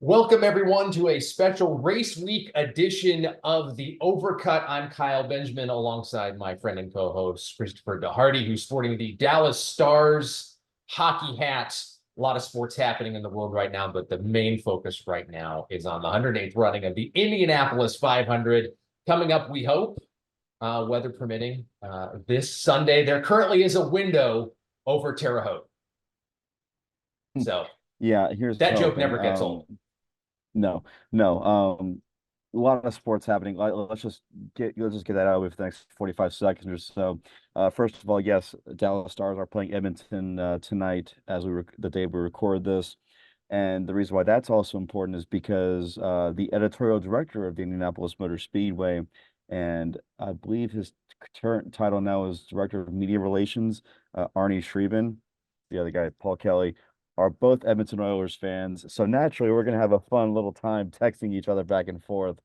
Welcome, everyone, to a special race week edition of the Overcut. I'm Kyle Benjamin, alongside my friend and co-host Christopher DeHardy, who's sporting the Dallas Stars hockey hat. A lot of sports happening in the world right now, but the main focus right now is on the 108th running of the Indianapolis 500. Coming up, we hope, weather permitting, this Sunday. There currently is a window over Terre Haute. So Yeah, here's that joke hoping. never gets old. No, no. A lot of sports happening. Let's just get that out with the next 45 seconds or so. First of all, yes, Dallas Stars are playing Edmonton tonight as the day we record this. And the reason why that's also important is because the editorial director of the Indianapolis Motor Speedway, and I believe his current title now is Director of Media Relations, Arnie Schreiben, the other guy, Paul Kelly, are both Edmonton Oilers fans. So naturally, we're going to have a fun little time texting each other back and forth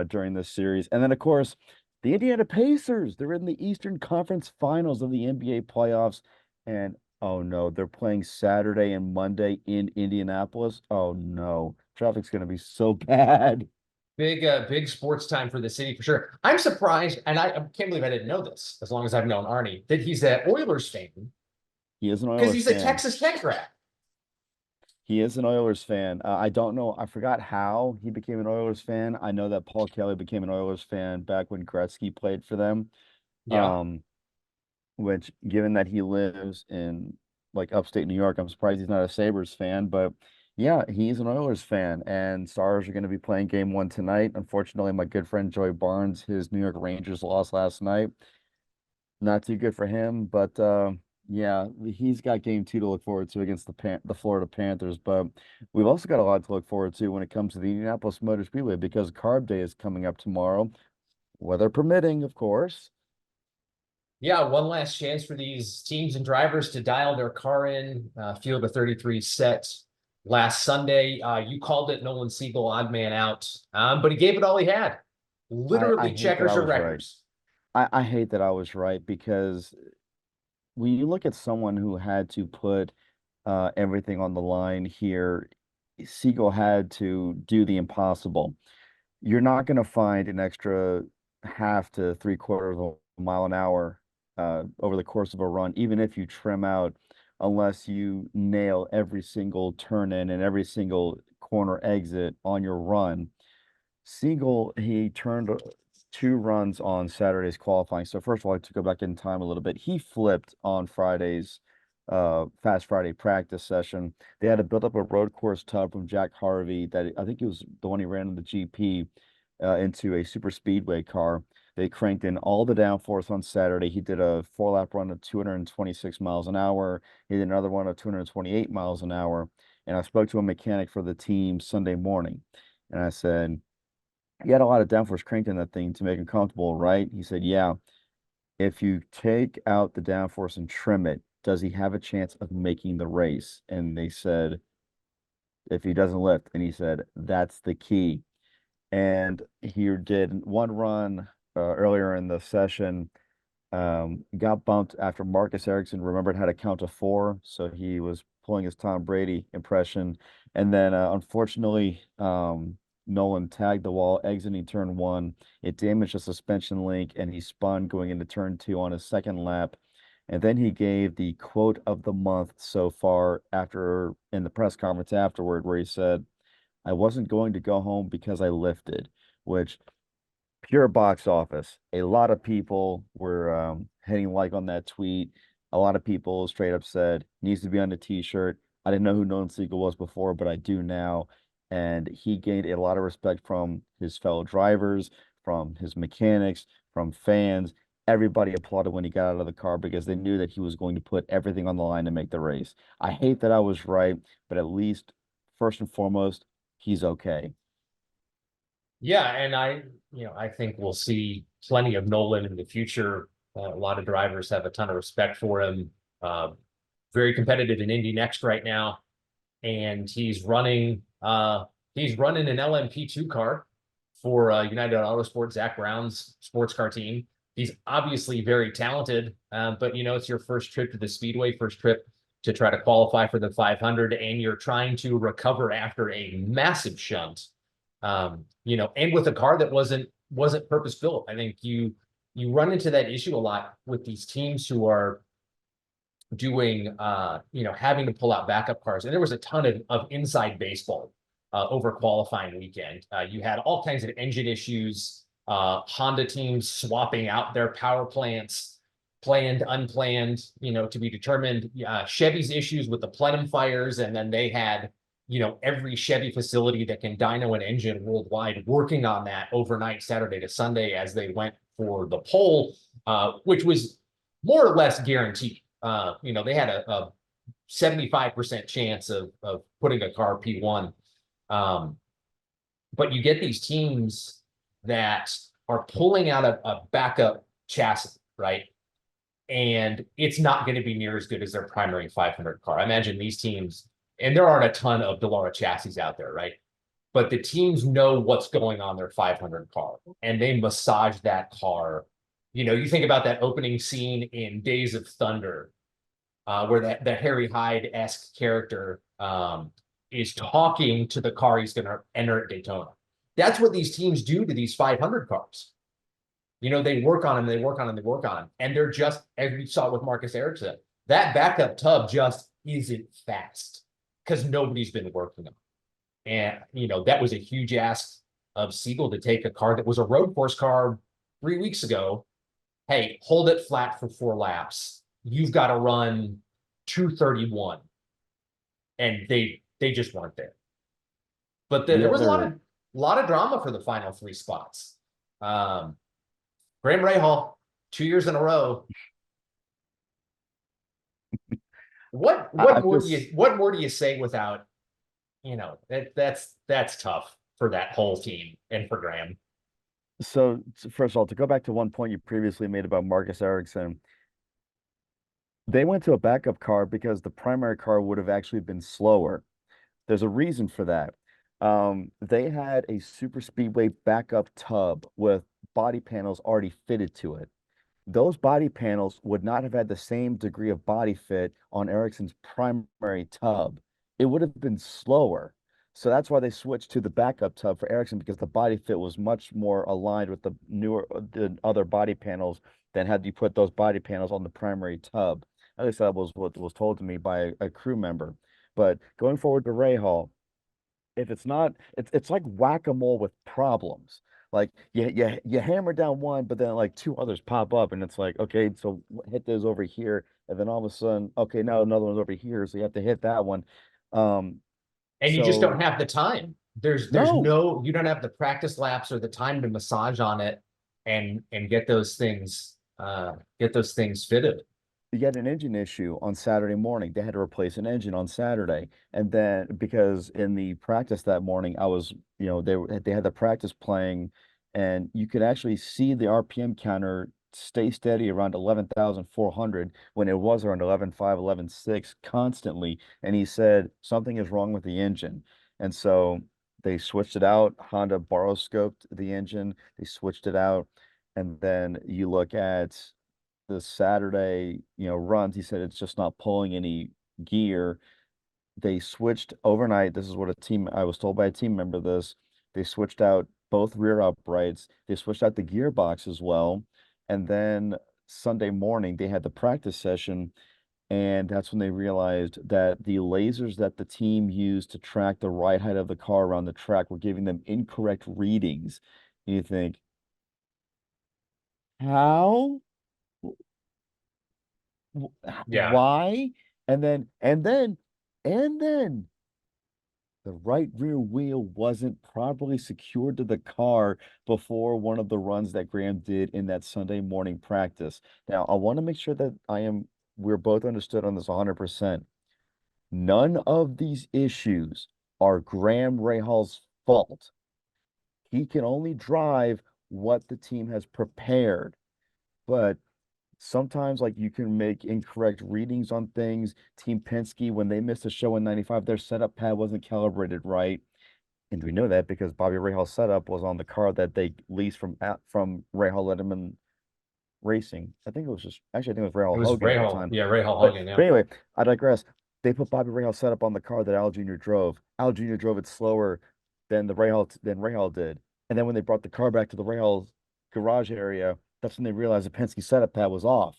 during this series. And then, of course, the Indiana Pacers, they're in the Eastern Conference Finals of the NBA playoffs. And oh no, they're playing Saturday and Monday in Indianapolis. Oh no, traffic's going to be so bad. Big sports time for the city for sure. I'm surprised, and I can't believe I didn't know this, as long as I've known Arnie, that he's an Oilers fan He is an because Oilers he's a fan. Texas Tech grad. He is an Oilers fan. I don't know. I forgot how he became an Oilers fan. I know that Paul Kelly became an Oilers fan back when Gretzky played for them. Yeah, Um, which, given that he lives in like upstate New York, I'm surprised he's not a Sabres fan. But yeah, he's an Oilers fan, and Stars are going to be playing game one tonight. Unfortunately, my good friend Joey Barnes, his New York Rangers lost last night. Not too good for him, but yeah, he's got game two to look forward to against the Florida Panthers. But we've also got a lot to look forward to when it comes to the Indianapolis Motor Speedway because Carb Day is coming up tomorrow, weather permitting, of course. yeah. One last chance for these teams and drivers to dial their car in. Field of 33 set last Sunday. You called it Nolan Siegel, odd man out, but he gave it all he had. I Literally hate that I checkers or was right. wreckers. I hate that I was right because when you look at someone who had to put everything on the line here, Siegel had to do the impossible. You're not going to find an extra half to three-quarters of a mile an hour over the course of a run, even if you trim out, unless you nail every single turn in and every single corner exit on your run. Siegel, he turned two runs on Saturday's qualifying. So first of all, I have to go back in time a little bit. He flipped on Friday's Fast Friday practice session. They had to build up a road course tub from Jack Harvey that I think it was the one he ran in the GP into a super speedway car. They cranked in all the downforce on Saturday. He did a four-lap run of 226 miles an hour. He did another one of 228 miles an hour. And I spoke to a mechanic for the team Sunday morning. And I said, he had a lot of downforce cranked in that thing to make him comfortable, right? He said, yeah. If you take out the downforce and trim it, does he have a chance of making the race? And they said, if he doesn't lift. And he said, that's the key. And he did one run earlier in the session, got bumped after Marcus Ericsson remembered how to count to four. So he was pulling his Tom Brady impression. And then unfortunately, Nolan tagged the wall exiting turn one. It damaged the suspension link and he spun going into turn two on his second lap. And then he gave the quote of the month so far after in the press conference afterward, where he said, I wasn't going to go home because I lifted, which pure box office. A lot of people were hitting like on that tweet. A lot of people straight up said needs to be on the t-shirt. I didn't know who Nolan Siegel was before, but I do now. And he gained a lot of respect from his fellow drivers, from his mechanics, from fans. Everybody applauded when he got out of the car because they knew that he was going to put everything on the line to make the race. I hate that I was right, but at least first and foremost, he's okay. Yeah, and I think we'll see plenty of Nolan in the future. A lot of drivers have a ton of respect for him. Very competitive in Indy Next right now, and he's running an LMP2 car for United Autosport, Zach Brown's sports car team. He's obviously very talented, but it's your first trip to the Speedway, first trip to try to qualify for the 500, and you're trying to recover after a massive shunt. And with a car that wasn't purpose built. I think you run into that issue a lot with these teams who are doing having to pull out backup cars. And there was a ton of inside baseball over qualifying weekend. You had all kinds of engine issues, Honda teams swapping out their power plants, planned, unplanned, to be determined. Chevy's issues with the plenum fires, and then they had every Chevy facility that can dyno an engine worldwide working on that overnight, Saturday to Sunday, as they went for the pole, which was more or less guaranteed. They had a 75% chance of putting a car P1. But you get these teams that are pulling out a backup chassis, right? And it's not going to be near as good as their primary 500 car. I imagine these teams, and there aren't a ton of Dallara chassis out there, right? But the teams know what's going on their 500 car, and they massage that car. You think about that opening scene in Days of Thunder, where the Harry Hyde-esque character is talking to the car he's going to enter at Daytona. That's what these teams do to these 500 cars. They work on them, they work on them, they work on them. And they're just, as we saw with Marcus Ericsson, that backup tub just isn't fast because nobody's been working on it. And, that was a huge ask of Siegel to take a car that was a road course car 3 weeks ago. Hey, hold it flat for 4 laps. You've got to run 231. And they just weren't there. But there was a lot of drama for the final 3 spots. Graham Rahal, 2 years in a row. What more do you say without, that's tough for that whole team and for Graham. So first of all, to go back to one point you previously made about Marcus Ericsson, they went to a backup car because the primary car would have actually been slower. There's a reason for that. They had a super speedway backup tub with body panels already fitted to it. Those body panels would not have had the same degree of body fit on Ericsson's primary tub. It would have been slower. So that's why they switched to the backup tub for Ericsson, because the body fit was much more aligned with the other body panels than had you put those body panels on the primary tub. At least that was what was told to me by a crew member. But going forward to Rahal, if it's not, it's like whack-a-mole with problems. Like you hammer down one, but then like 2 others pop up, and it's like, okay, so hit those over here, and then all of a sudden, okay, now another one's over here, so you have to hit that one. And you just don't have the time. There's No. you don't have the practice laps or the time to massage on it and get those things fitted. You had an engine issue on Saturday morning. They had to replace an engine on Saturday. And then because in the practice that morning, I was, they had the practice playing, and you could actually see the RPM counter stay steady around 11,400 when it was around 11,500, 11,600 constantly. And he said something is wrong with the engine. And so they switched it out. Honda boroscoped the engine. They switched it out. And then you look at the Saturday, runs, he said it's just not pulling any gear. They switched overnight. This is what I was told by a team member this. They switched out both rear uprights. They switched out the gearbox as well. And then Sunday morning, they had the practice session. And that's when they realized that the lasers that the team used to track the ride height of the car around the track were giving them incorrect readings. And you think, how? Yeah. Why? And then the right rear wheel wasn't properly secured to the car before one of the runs that Graham did in that Sunday morning practice. Now, I want to make sure that we're both understood on this 100%. None of these issues are Graham Rahal's fault. He can only drive what the team has prepared. But sometimes, like, you can make incorrect readings on things. Team Penske, when they missed a show in 95, their setup pad wasn't calibrated right. And we know that because Bobby Rahal's setup was on the car that they leased from Rahal Letterman Racing. I think it was just actually I think it was It Rahal was Hogan at the Rahal. time. Yeah, Rahal But Hogan. Yeah. but anyway, I digress. They put Bobby Rahal setup on the car that Al Jr. drove. Al Jr. drove it slower than Rahal did. And then when they brought the car back to the Rahal garage area, that's when they realized the Penske setup pad was off.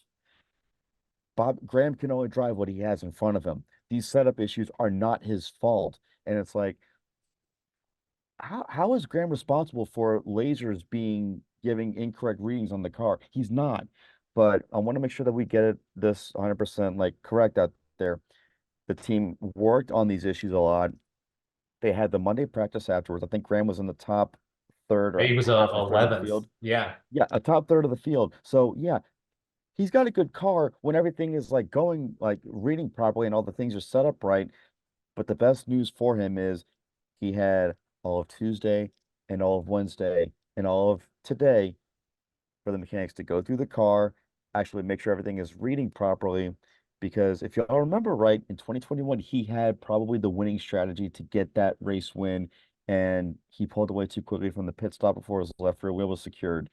Bob Graham can only drive what he has in front of him. These setup issues are not his fault. And it's like, how is Graham responsible for lasers being giving incorrect readings on the car? He's not. But I want to make sure that we get this 100% like correct out there. The team worked on these issues a lot. They had the Monday practice afterwards. I think Graham was in the top third or He was a half or third of the 11th. field. Yeah. Yeah, a top third of the field. So yeah, he's got a good car when everything is like going like reading properly and all the things are set up right. But the best news for him is he had all of Tuesday and all of Wednesday and all of today for the mechanics to go through the car, actually make sure everything is reading properly. Because if y'all remember right, in 2021, he had probably the winning strategy to get that race win, and he pulled away too quickly from the pit stop before his left rear wheel was secured.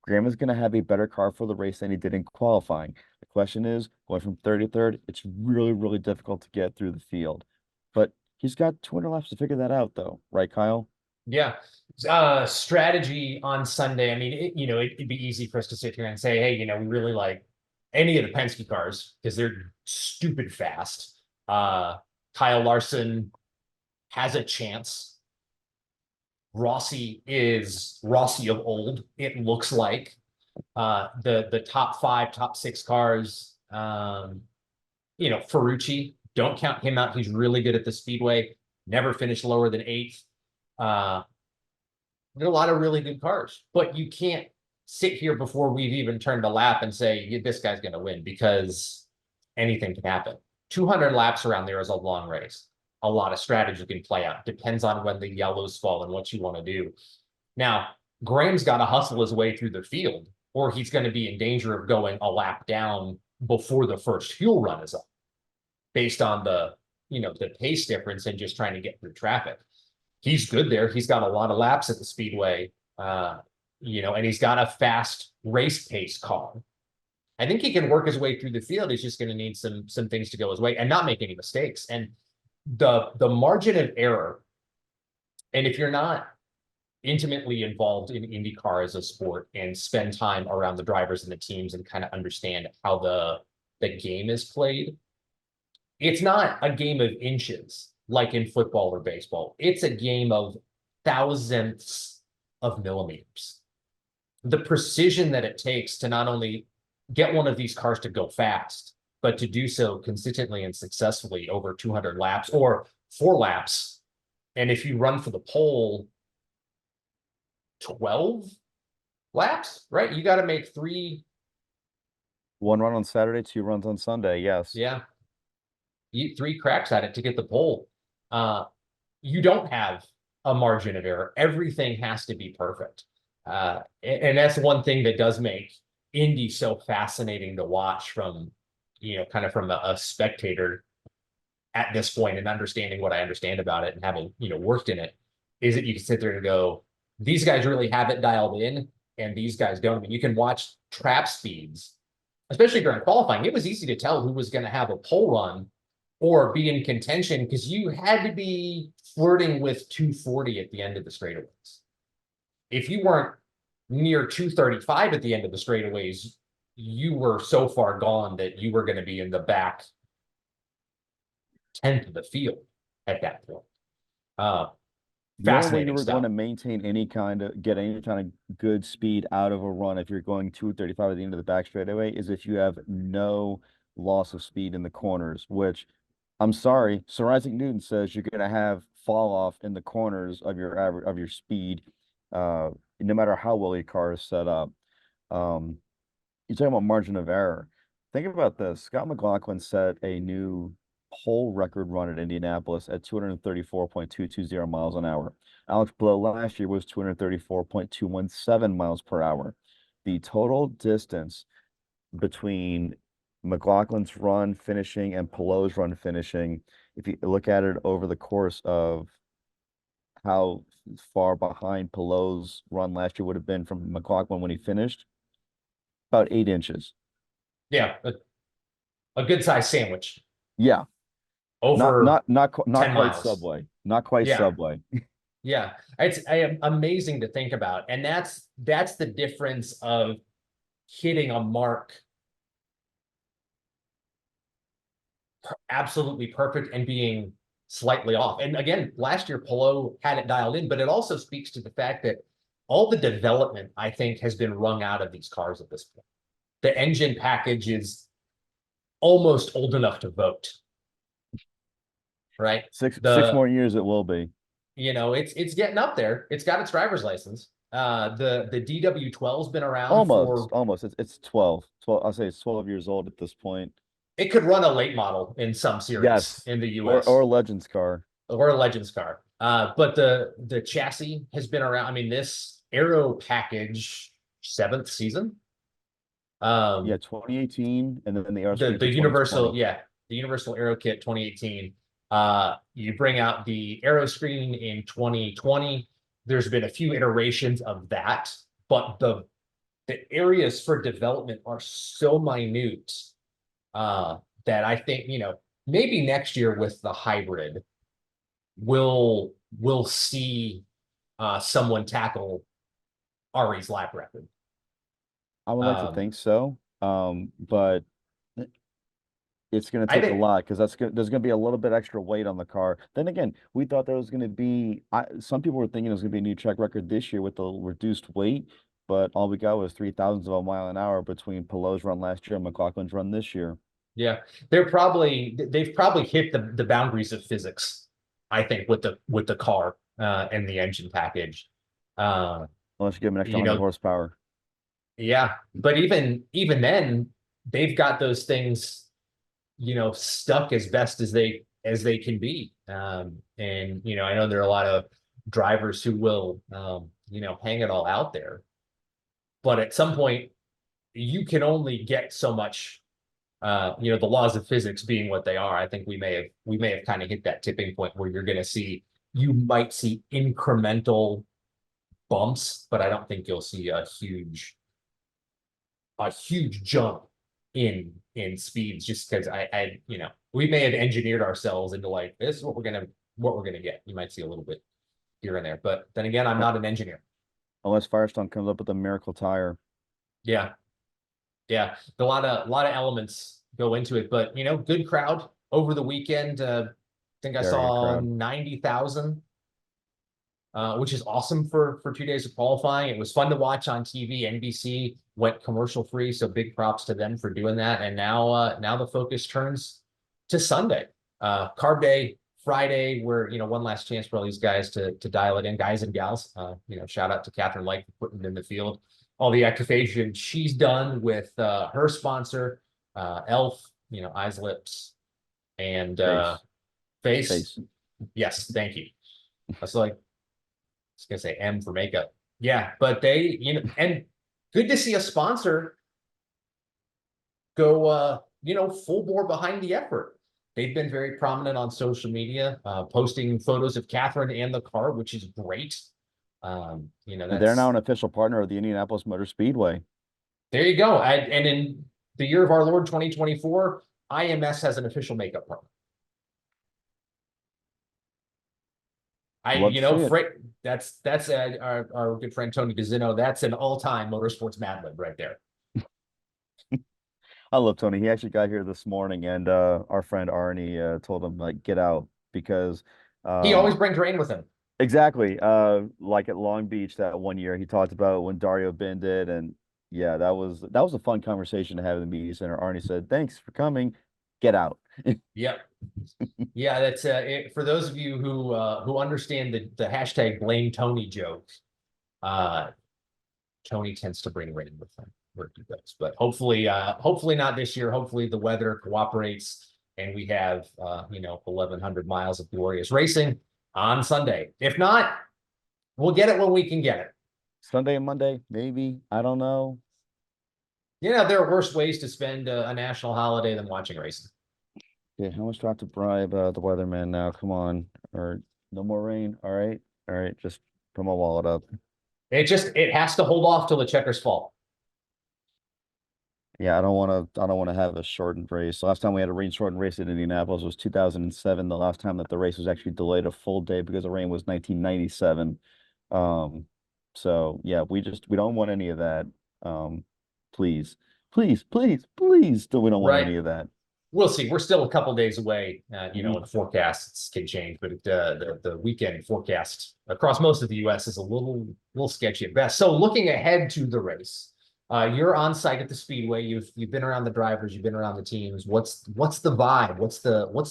Graham is going to have a better car for the race than he did in qualifying. The question is, going from third to third, it's really, really difficult to get through the field. But he's got 200 laps to figure that out, though, right, Kyle? Yeah. Strategy on Sunday. I mean, it'd be easy for us to sit here and say, hey, we really like any of the Penske cars because they're stupid fast. Kyle Larson has a chance. Rossi is Rossi of old, it looks like. The top five, top six cars, Ferrucci, don't count him out. He's really good at the speedway, never finished lower than eighth. There are a lot of really good cars, but you can't sit here before we've even turned a lap and say this guy's going to win because anything can happen. 200 laps around there is a long race. A lot of strategy can play out. Depends on when the yellows fall and what you want to do. Now, Graham's got to hustle his way through the field, or he's going to be in danger of going a lap down before the first fuel run is up, based on the pace difference and just trying to get through traffic. He's good there. He's got a lot of laps at the speedway, and he's got a fast race pace car. I think he can work his way through the field. He's just going to need some things to go his way and not make any mistakes. And the margin of error, and if you're not intimately involved in IndyCar as a sport and spend time around the drivers and the teams and kind of understand how the game is played, it's not a game of inches like in football or baseball. It's a game of thousandths of millimeters. The precision that it takes to not only get one of these cars to go fast, but to do so consistently and successfully over 200 laps or 4 laps. And if you run for the pole 12 laps, right? You got to make 3. One run on Saturday, 2 runs on Sunday. Yes. Yeah. 3 cracks at it to get the pole. You don't have a margin of error. Everything has to be perfect. And that's one thing that does make Indy so fascinating to watch from, kind of from a spectator at this point and understanding what I understand about it and having, worked in it, is that you can sit there and go, these guys really have it dialed in and these guys don't. I mean, you can watch trap speeds, especially during qualifying. It was easy to tell who was going to have a pole run or be in contention because you had to be flirting with 240 at the end of the straightaways. If you weren't near 235 at the end of the straightaways, you were so far gone that you were going to be in the back 10th of the field at that point. The only way you Fascinating were going stuff. to maintain get any kind of good speed out of a run if you're going 235 at the end of the back straightaway is if you have no loss of speed in the corners, which I'm sorry, Sir Isaac Newton says you're going to have fall off in the corners of your average of your speed, no matter how well your car is set up. You're talking about margin of error. Think about this. Scott McLaughlin set a new whole record run at Indianapolis at 234.220 miles an hour. Alex Blow last year was 234.217 miles per hour. The total distance between McLaughlin's run finishing and Pelot's run finishing, if you look at it over the course of how far behind Pelot's run last year would have been from McLaughlin when he finished, about 8 inches. Yeah, a good sized sandwich Yeah, over not 10 quite miles. Subway, not quite Yeah. Subway. Yeah. It's amazing to think about. And that's the difference of hitting a mark absolutely perfect and being slightly off. And again, last year Pelot had it dialed in, but it also speaks to the fact that all the development, I think, has been wrung out of these cars at this point. The engine package is almost old enough to vote, right? Six The more years it will be. it's getting up there. It's got its driver's license. The DW12's been around Almost, for almost. It's 12. 12. I'll say it's 12 years old at this point. it could run a late model in some series Yes. in the Or US a Legends car. or a Legends car. But the chassis has been around. I mean, this aero package, seventh season. Yeah, Um, 2018, and then the Aeroscreen the for universal, 2020. yeah, the universal aero kit 2018. You bring out the aero screen in 2020. There's been a few iterations of that, but the areas for development are so minute that I think, maybe next year with the hybrid, we'll see someone tackle Ari's lap record. I would like to Um, think so. But it's going to I take a think, lot because there's going to be a little bit extra weight on the car. Then again, we thought there was going to be some people were thinking it was going to be a new track record this year with the reduced weight, but all we got was 0.003 of a mile an hour between Pelot's run last year and McLaughlin's run this year. yeah, they've probably hit the boundaries of physics, I think, with the car and the engine package. Uh, Unless you give them an extra you 100 know, horsepower. yeah, but even then, they've got those things, stuck as best as they can be. And I know there are a lot of drivers who will hang it all out there. But at some point, you can only get so much. The laws of physics being what they are, I think we may have kind of hit that tipping point where you might see incremental bumps, but I don't think you'll see a huge jump in speeds just because we may have engineered ourselves into like this is what we're gonna get. You might see a little bit here and there, but then again, I'm Uh, not an engineer. Unless Firestone comes up with a miracle tire. Yeah, yeah, a lot of elements go into it, but good crowd over the weekend. I think I Very good saw crowd. 90,000, which is awesome for 2 days of qualifying. It was fun to watch on TV. NBC went commercial free, so big props to them for doing that. And now the focus turns to Sunday, Carb Day, Friday, where one last chance for all these guys to dial it in, guys and gals. Shout out to Catherine Light for putting it in the field. All the activation she's done with her sponsor, Elf, Eyes, Lips, and Face. Face. Face. Yes, thank you. I was like, was gonna say M for makeup. Yeah, but and good to see a sponsor go full bore behind the effort. They've been very prominent on social media, posting photos of Catherine and the car, which is great. And they're now That's an official partner of the Indianapolis Motor Speedway. there you go. And in the year of our Lord 2024, IMS has an official makeup partner. Love to see it. That's our good friend Tony DeZino. That's an all-time motorsports Mad Lib right there. I love Tony. He actually got here this morning, and our friend Arnie told him like get out because He um, always brings rain with him. exactly like at Long Beach that one year he talked about when Dario Ben did, and yeah, that was a fun conversation to have in the media center. Arnie said, "Thanks for coming. Get out." Yep. Yeah, that's it, for those of you who understand the hashtag blame Tony joke. Uh, Tony tends to bring rain with him where he goes, but hopefully not this year. Hopefully the weather cooperates and we have 1,100 miles of glorious racing on Sunday. If not, we'll get it when we can get it. Sunday and Monday, maybe. I don't know. There are worse ways to spend a national holiday than watching racing. Yeah, how much do I have to bribe the weatherman now? Come on. Or no more rain. All right. All right. Just put my wallet up. It has to hold off till the checkers fall. Yeah, I don't want to have a shortened race. Last time we had a rain shortened race at Indianapolis was 2007. The last time that the race was actually delayed a full day because of rain was 1997. Um, so yeah, we don't want any of that. Um, please, please, please, please, we don't want Right. any of that. We'll see. We're still a couple days away. Mhm. And forecasts can change, but the weekend forecast across most of the U.S. is a little sketchy at best. So looking ahead to the race, you're on site at the Speedway. You've been around the drivers. You've been around the teams. What's the vibe? What's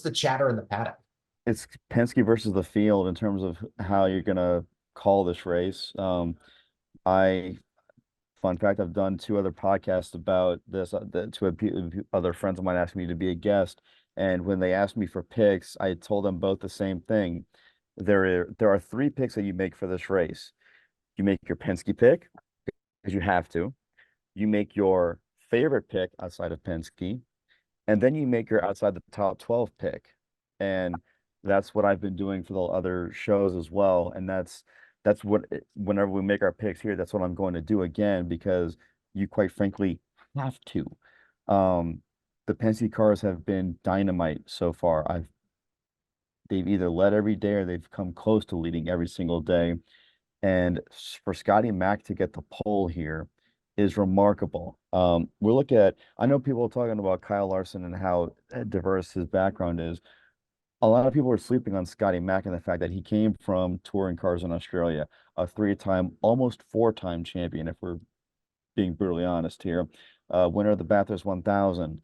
the chatter in the paddock? It's Penske versus the field in terms of how you're gonna call this race. I Fun fact, I've done two other podcasts about this. Other friends of mine asked me to be a guest, and when they asked me for picks, I told them both the same thing. There are three picks that you make for this race. You make your Penske pick because you have to. You make your favorite pick outside of Penske, and then you make your outside the top 12 pick. And that's what I've been doing for the other shows as well. And that's what whenever we make our picks here, that's what I'm going to do again because you quite frankly have to. Um, the Penske cars have been dynamite so far. They've either led every day or they've come close to leading every single day. And for Scotty Mack to get the pole here is remarkable. We're looking at, I know people are talking about Kyle Larson and how diverse his background is. A lot of people are sleeping on Scotty Mack and the fact that he came from touring cars in Australia, a three-time, almost four-time champion, if we're being brutally honest here. Winner of the Bathurst 1000.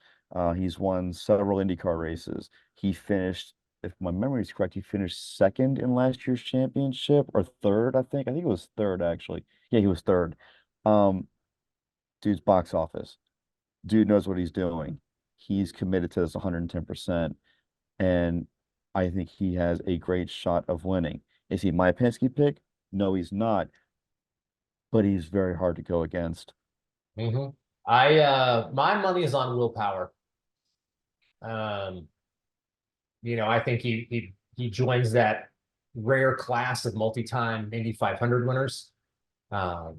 He's won several IndyCar races. He finished, if my memory is correct, he finished second in last year's championship or third, I think. I think it was third, actually. Yeah, he was third. Um, Dude's box office. Dude knows what he's doing. He's committed to this 110%. And I think he has a great shot of winning. Is he my Penske pick? No, he's not, but he's very hard to go against. Mm-hmm. My money is on willpower. Um, I think he joins that rare class of multi-time Indy 500 winners. Um,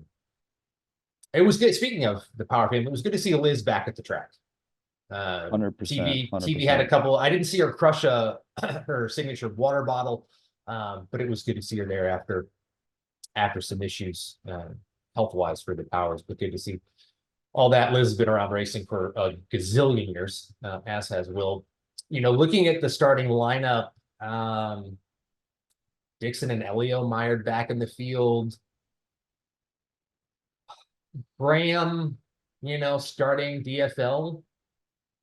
it was good. Speaking of the power fame, it was good to see Liz back at the track. 100%, TV had a 100%. couple. I didn't see her crush her signature water bottle, but it was good to see her there after some issues health wise for the powers. But good to see all that. Liz has been around racing for a gazillion years, as has Will. Looking at the starting lineup, Dixon and Elio mired back in the field. Graham, starting DFL.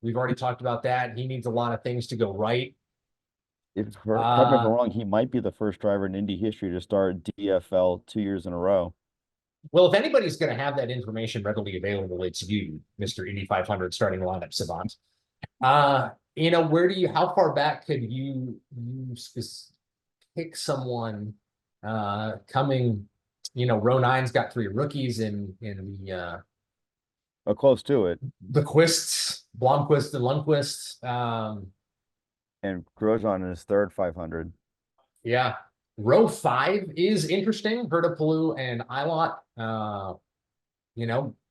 We've already talked about that. He needs a lot of things to go right. Correct me if I'm Uh, wrong, he might be the first driver in Indy history to start DFL 2 years in a row. well, if anybody's going to have that information readily available, it's you, Mr. Indy 500 starting lineup savant. How far back could you pick someone coming? Row nine's got three rookies in Oh, close to it. the Quists, Blomquist and Lundquist. And Grosjean in his third 500. Yeah. Row five is interesting. Herta Palou and Ilott.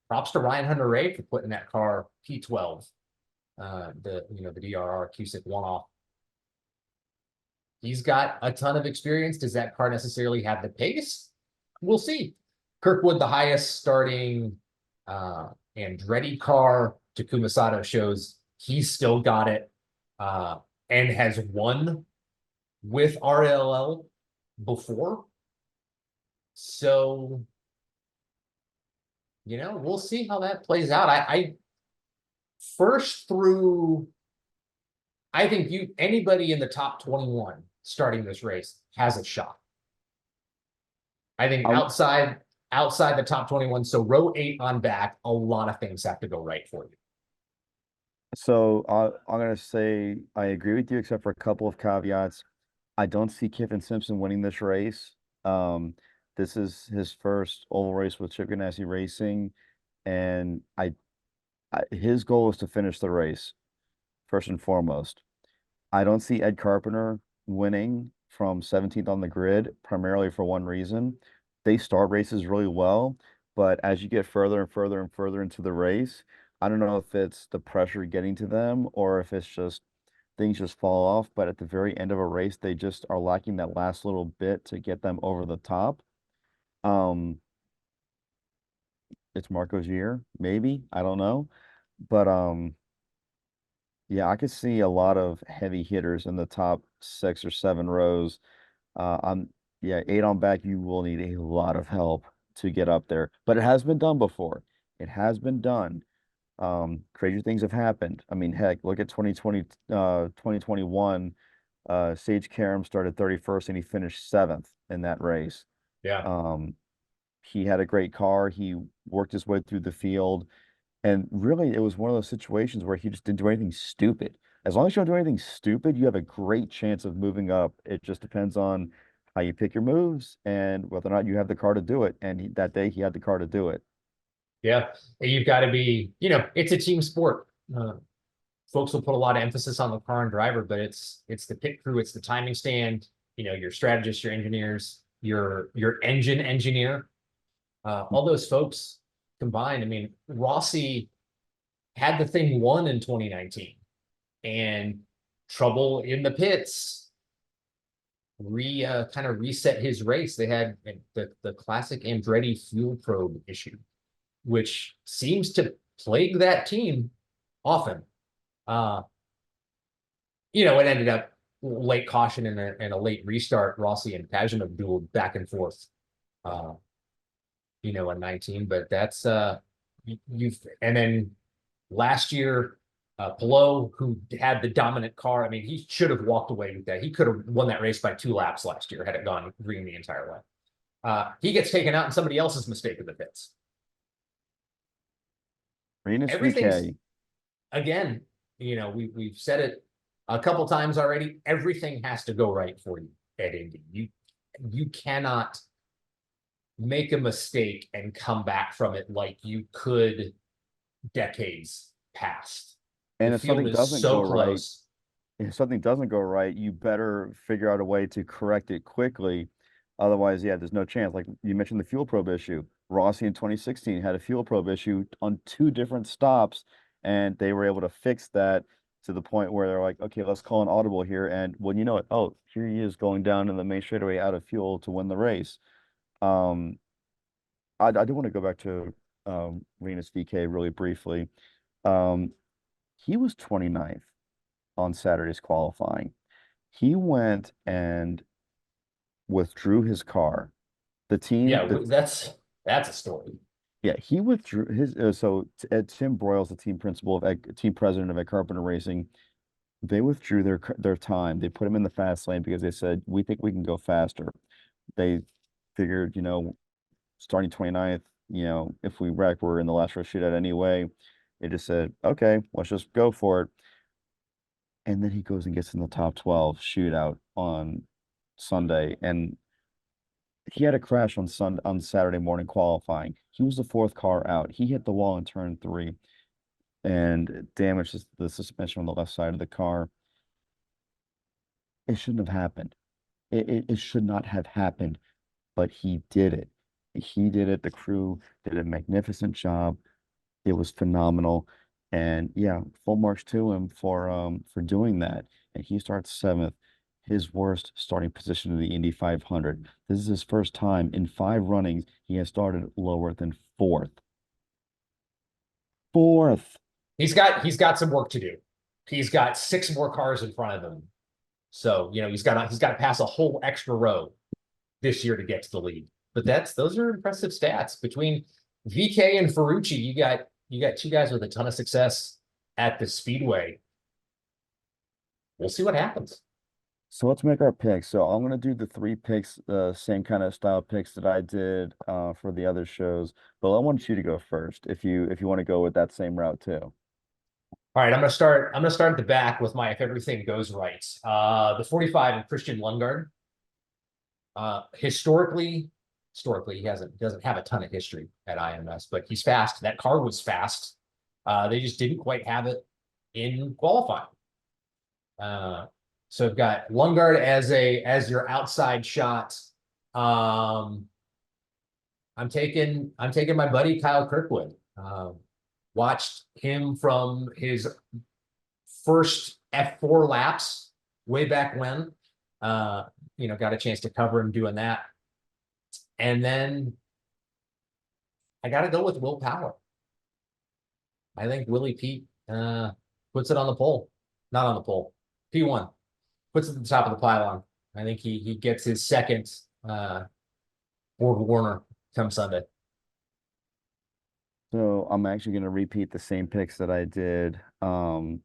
Props to Ryan Hunter-Reay for putting that car P12. The DRR Cusick one off. He's got a ton of experience. Does that car necessarily have the pace? We'll see. Kirkwood, the highest starting Andretti car. Takuma Sato shows he's still got it and has won with RLL before. So, we'll see how that plays out. I first through, I think anybody in the top 21 starting this race has a shot. I think I'm outside the top 21, so row 8 on back, a lot of things have to go right for you. I'm gonna say I agree with you, except for a couple of caveats. I don't see Kiffin Simpson winning this race. Um, this is his first oval race with Chip Ganassi Racing, and his goal is to finish the race first and foremost. I don't see Ed Carpenter winning from 17th on the grid, primarily for one reason. They start races really well, but as you get further and further and further into the race, I don't know if it's the pressure getting to them or if it's just things just fall off, but at the very end of a race, they just are lacking that last little bit to get them over the top. Um, it's Marco's year, maybe. I don't know. But yeah, I could see a lot of heavy hitters in the top 6 or 7 rows. I'm yeah, 8 on back, you will need a lot of help to get up there. But it has been done before. It has been done. Crazy things have happened. I mean, heck, look at 2021. Sage Karam started 31st and he finished 7th in that race. Yeah. Um, he had a great car. He worked his way through the field. And really, it was one of those situations where he just didn't do anything stupid. As long as you don't do anything stupid, you have a great chance of moving up. It just depends on how you pick your moves and whether or not you have the car to do it. And that day, he had the car to do it. Yeah. And you've got to be, it's a team sport. Folks will put a lot of emphasis on the car and driver, but it's the pit crew, it's the timing stand, your strategists, your engineers, your engine engineer, all those folks combined. I mean, Rossi had the thing won in 2019 and trouble in the pits kind of reset his race. They had the classic Andretti fuel probe issue, which seems to plague that team often. It ended up late caution and a late restart. Rossi and Pageant dueled back and forth, in 19, but that's and then last year, Pelot, who had the dominant car, I mean, he should have walked away with that. He could have won that race by 2 laps last year had it gone green the entire way. He gets taken out in somebody else's mistake in the pits. Renus Everything's VK. again, we've said it a couple times already. Everything has to go right for you at Indy. You cannot make a mistake and come back from it like you could decades past. And The if field something is doesn't go so right, close. if something doesn't go right, you better figure out a way to correct it quickly. Otherwise, yeah, there's no chance. Like you mentioned the fuel probe issue. Rossi in 2016 had a fuel probe issue on 2 different stops, and they were able to fix that to the point where they're like, okay, let's call an audible here. And when you know it, oh, here he is going down in the main straightaway out of fuel to win the race. Um, I do want to go back to Renus VK really briefly. Um, he was 29th on Saturday's qualifying. He went and withdrew his car. The team, Yeah, the that's a story. Yeah, he withdrew his. Tim Broyles, the team principal of team president of Ed Carpenter Racing, they withdrew their time. They put him in the fast lane because they said we think we can go faster. They figured, starting 29th, if we wreck, we're in the last row shootout anyway. They just said, okay, let's just go for it. And then he goes and gets in the top 12 shootout on Sunday. And he had a crash on Saturday morning qualifying. He was the 4th car out. He hit the wall in turn 3 and damaged the suspension on the left side of the car. It shouldn't have happened. It should not have happened, but he did it. He did it. The crew did a magnificent job. It was phenomenal. And yeah, full marks to him for doing that. And he starts 7th, his worst starting position in the Indy 500. This is his first time in 5 runnings he has started lower than 4th. 4th. He's got some work to do. He's got 6 more cars in front of him. So, he's got to pass a whole extra row this year to get to the lead. But those are impressive stats. Between VK and Ferrucci, you got 2 guys with a ton of success at the Speedway. We'll see what happens. So let's make our picks. So I'm gonna do the 3 picks, same kind of style picks that I did for the other shows. But I want you to go first if you want to go with that same route too. All right, I'm gonna start at the back with my if everything goes right. The 45 and Christian Lundgaard. Historically, he doesn't have a ton of history at IMS, but he's fast. That car was fast. They just didn't quite have it in qualifying. So I've got Lundgaard as your outside shot. I'm taking my buddy Kyle Kirkwood. Watched him from his first F4 laps way back when. Got a chance to cover him doing that. And then I got to go with Will Power. I think Willie Pete puts it on the pole. Not on the pole. P1. Puts it at the top of the pylon. I think he gets his second Borg Warner come Sunday. So I'm actually going to repeat the same picks that I did from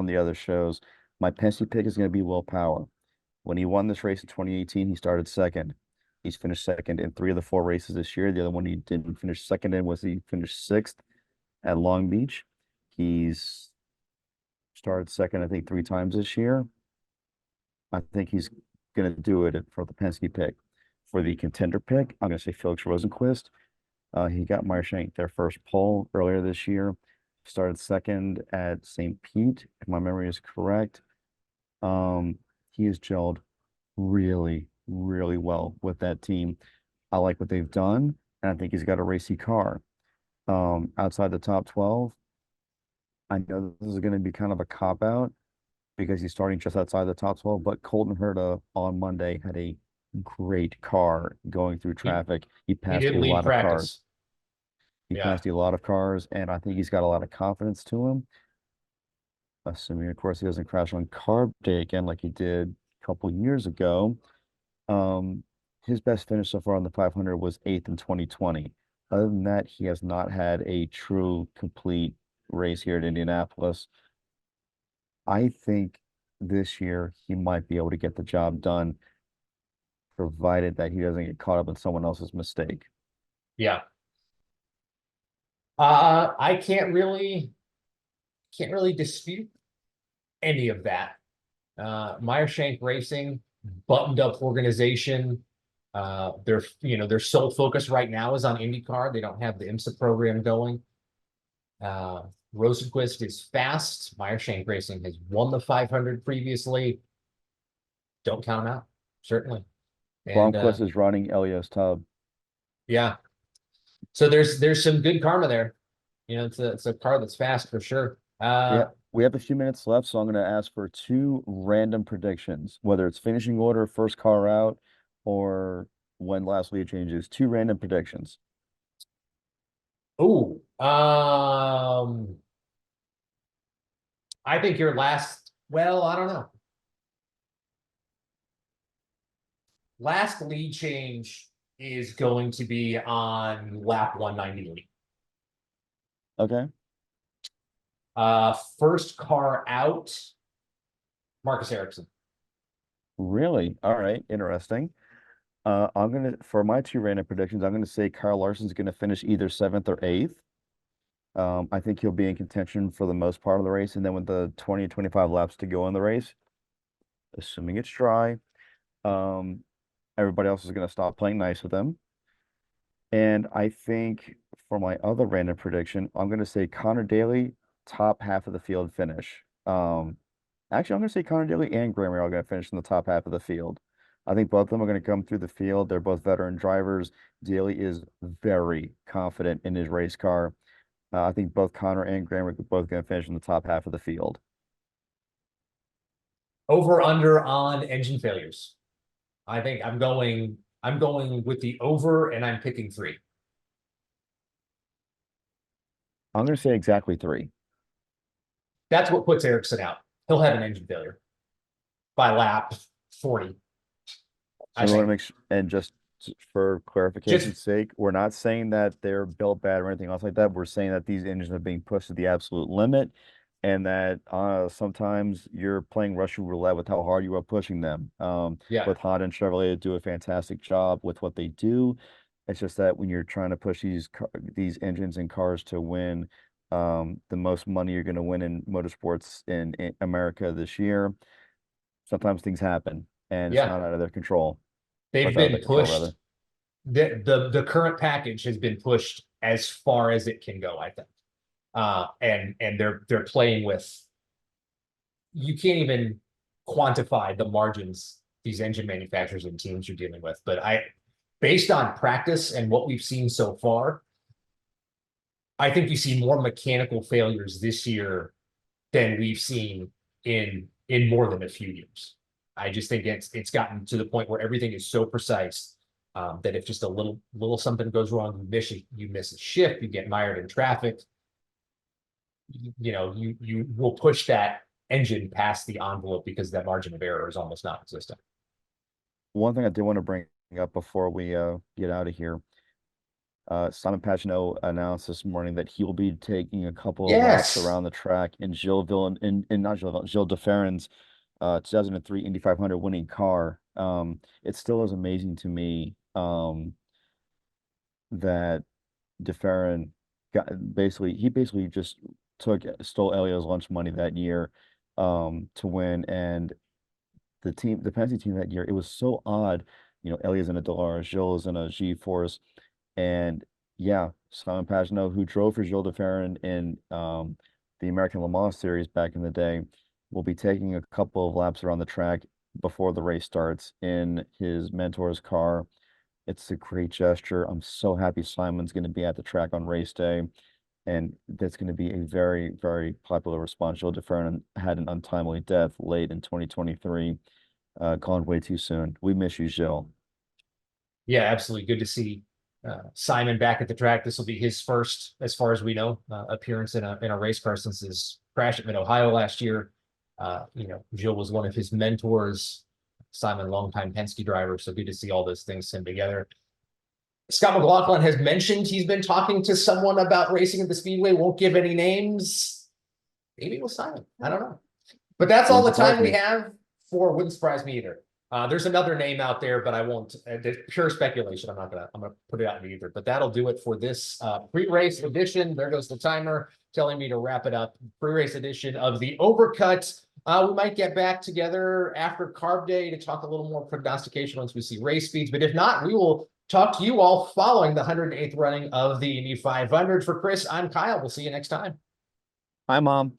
the other shows. My Penske pick is going to be Will Power. When he won this race in 2018, he started second. He's finished second in 3 of the 4 races this year. The other one he didn't finish second in was he finished 6th at Long Beach. He's started second, I think, 3 times this year. I think he's going to do it for the Penske pick. For the contender pick, I'm going to say Felix Rosenqvist. He got Meyer-Shank their first pole earlier this year. Started second at St. Pete, if my memory is correct. He has gelled really, really well with that team. I like what they've done, and I think he's got a racy car. Outside the top 12, I know this is going to be kind of a cop-out because he's starting just outside the top 12, but Colton Herta on Monday had a great car going through traffic. He passed did a lead lot of practice. cars. He passed a lot of cars, and I think he's got a lot of confidence to him. Assuming, of course, he doesn't crash on carb day again like he did a couple years ago. His best finish so far on the 500 was 8th in 2020. Other than that, he has not had a true, complete race here at Indianapolis. I think this year he might be able to get the job done, provided that he doesn't get caught up in someone else's mistake. Yeah. I can't really dispute any of that. Meyer-Shank Racing, buttoned up organization. Their sole focus right now is on IndyCar. They don't have the IMSA program going. Rosenqvist is fast. Meyer-Shank Racing has won the 500 previously. Don't count them out, certainly. And Blomqvist is running Elios Tub. Yeah. So there's some good karma there. It's a car that's fast for sure. Yeah, we have a few minutes left, so I'm going to ask for 2 random predictions, whether it's finishing order, first car out, or when last lead changes. 2 random predictions. Oh, I think your last, well, I don't know. Last lead change is going to be on lap 198. Okay. First car out, Marcus Ericsson. Really? All right. Interesting. For my 2 random predictions, I'm gonna say Kyle Larson's gonna finish either 7th or 8th. I think he'll be in contention for the most part of the race, and then with the 20 25 laps to go in the race, assuming it's dry, everybody else is gonna stop playing nice with him. And I think for my other random prediction, I'm gonna say Connor Daly, top half of the field finish. Actually, I'm gonna say Connor Daly and Graham are all gonna finish in the top half of the field. I think both of them are going to come through the field. They're both veteran drivers. Daly is very confident in his race car. I think both Connor and Graham are both going to finish in the top half of the field. Over under on engine failures. I think I'm going with the over, and I'm picking 3. I'm going to say exactly 3. That's what puts Ericsson out. He'll have an engine failure by lap 40. So we want to make sure, and just for clarification's sake, we're not saying that they're built bad or anything else like that. We're saying that these engines are being pushed to the absolute limit, and that sometimes you're playing Russian roulette with how hard you are pushing them. With Honda and Chevrolet, they do a fantastic job with what they do. It's just that when you're trying to push these engines and cars to win the most money you're going to win in motorsports in America this year, sometimes things happen, and it's not out of their control. They've been pushed. The current package has been pushed as far as it can go, I think. And they're playing with, you can't even quantify the margins these engine manufacturers and teams are dealing with. But based on practice and what we've seen so far, I think you see more mechanical failures this year than we've seen in more than a few years. I just think it's gotten to the point where everything is so precise that if just a little something goes wrong, you miss a shift, you get mired in traffic. You will push that engine past the envelope because that margin of error is almost non-existent. One thing I did want to bring up before we get out of here, Simon Pagenaud announced this morning that he will be taking a couple of laps Yes. around the track in Gilles de Ferran's 2003 Indy 500 winning car. It still is amazing to me that de Ferran he basically just stole Elio's lunch money that year to win, and the Penske team that year, it was so odd. Elio's in a Dallara, Gilles is in a G-Force, and yeah, Simon Pagenaud, who drove for Gilles de Ferran in the American Le Mans Series back in the day, will be taking a couple of laps around the track before the race starts in his mentor's car. It's a great gesture. I'm so happy Simon's going to be at the track on race day, and that's going to be a very, very popular response. Gilles de Ferran had an untimely death late in 2023, gone way too soon. We miss you, Gilles. Yeah, absolutely. Good to see Simon back at the track. This will be his first, as far as we know, appearance in a race car since his crash at Mid-Ohio last year. Gilles was one of his mentors. Simon, longtime Penske driver. So good to see all those things come together. Scott McLaughlin has mentioned he's been talking to someone about racing at the Speedway. Won't give any names. Maybe it was Simon. I don't know. But that's all the time we have for. Wouldn't surprise me either. There's another name out there, but I won't. It's pure speculation. I'm gonna put it out in either. But that'll do it for this pre-race edition. There goes the timer telling me to wrap it up. Pre-race edition of the Overcut. We might get back together after Carb Day to talk a little more prognostication once we see race speeds. But if not, we will talk to you all following the 108th running of the Indy 500. For Chris, I'm Kyle. We'll see you next time. Hi, Mom.